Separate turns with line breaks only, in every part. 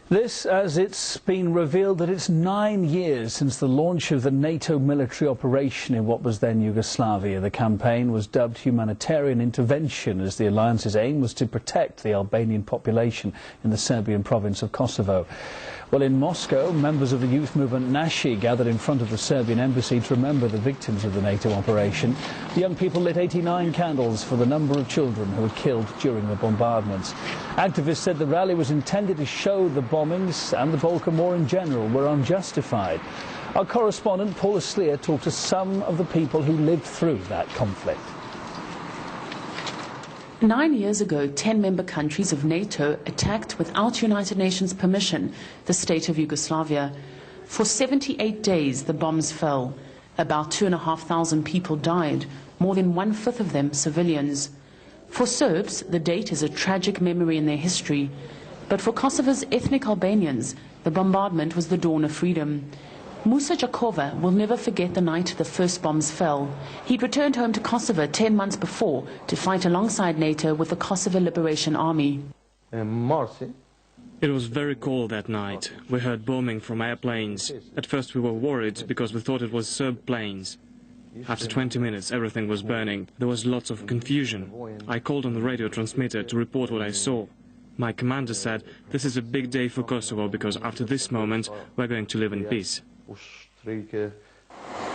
This as it's been revealed that it's 9 years since the launch of the NATO military operation in what was then Yugoslavia. The campaign was dubbed humanitarian intervention as the alliance's aim was to protect the Albanian population in the Serbian province of Kosovo. Well, in Moscow, members of the youth movement Nashi gathered in front of the Serbian embassy to remember the victims of the NATO operation. The young people lit 89 candles for the number of children who were killed during the bombardments. Activists said the rally was intended to show the bombings and the Balkan War in general were unjustified. Our correspondent Paula Sleer talked to some of the people who lived through that conflict.
9 years ago, 10 member countries of NATO attacked without United Nations permission the state of Yugoslavia. For 78 days, the bombs fell. About 2,500 people died, more than 1/5 of them civilians. For Serbs, the date is a tragic memory in their history. But for Kosovo's ethnic Albanians, the bombardment was the dawn of freedom. Musa Jakova will never forget the night the first bombs fell. He'd returned home to Kosovo 10 months before to fight alongside NATO with the Kosovo Liberation Army.
It was very cold that night. We heard bombing from airplanes. At first we were worried because we thought it was Serb planes. After 20 minutes everything was burning. There was lots of confusion. I called on the radio transmitter to report what I saw. My commander said, "This is a big day for Kosovo because after this moment we're going to live in peace."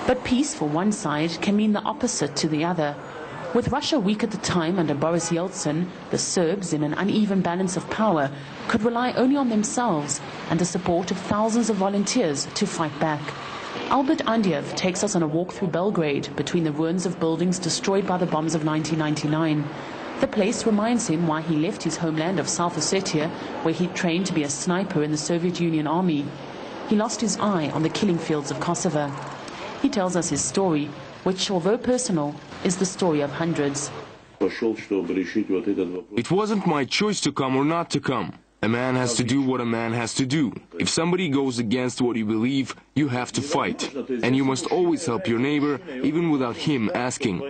But peace for one side can mean the opposite to the other. With Russia weak at the time under Boris Yeltsin, the Serbs, in an uneven balance of power, could rely only on themselves and the support of thousands of volunteers to fight back. Albert Andiev takes us on a walk through Belgrade between the ruins of buildings destroyed by the bombs of 1999. The place reminds him why he left his homeland of South Ossetia, where he trained to be a sniper in the Soviet Union army. He lost his eye on the killing fields of Kosovo. He tells us his story, which, although personal, is the story of hundreds.
It wasn't my choice to come or not to come. A man has to do what a man has to do. If somebody goes against what you believe, you have to fight. And you must always help your neighbor, even without him asking.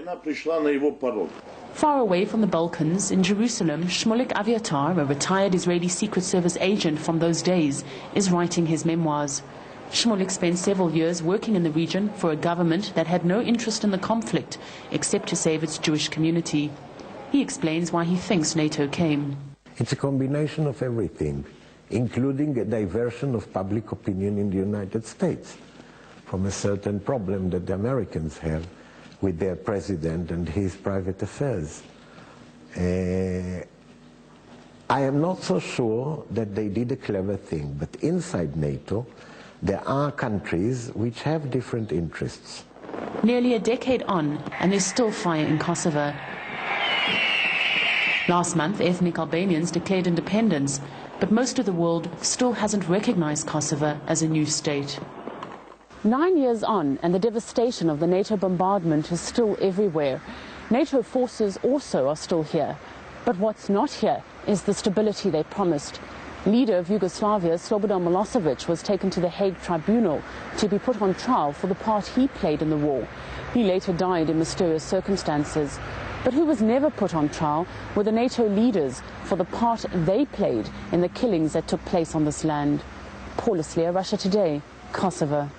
Far away from the Balkans, in Jerusalem, Shmulik Aviatar, a retired Israeli Secret Service agent from those days, is writing his memoirs. Shmulik spent several years working in the region for a government that had no interest in the conflict, except to save its Jewish community. He explains why he thinks NATO came.
It's a combination of everything, including a diversion of public opinion in the United States from a certain problem that the Americans have with their president and his private affairs. I am not so sure that they did a clever thing, but inside NATO there are countries which have different interests.
Nearly a decade on, and there's still fire in Kosovo. Last month, ethnic Albanians declared independence, but most of the world still hasn't recognized Kosovo as a new state. 9 years on, and the devastation of the NATO bombardment is still everywhere. NATO forces also are still here. But what's not here is the stability they promised. Leader of Yugoslavia, Slobodan Milosevic, was taken to the Hague Tribunal to be put on trial for the part he played in the war. He later died in mysterious circumstances. But who was never put on trial were the NATO leaders for the part they played in the killings that took place on this land. Paula Sleer, Russia Today, Kosovo.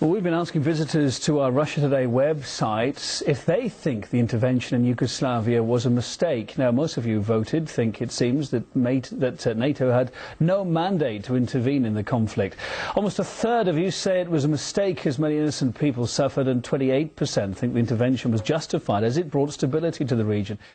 Well, we've been asking visitors to our Russia Today website if they think the intervention in Yugoslavia was a mistake. Now, most of you voted think it seems that NATO had no mandate to intervene in the conflict. Almost a third of you say it was a mistake as many innocent people suffered, and 28% think the intervention was justified as it brought stability to the region.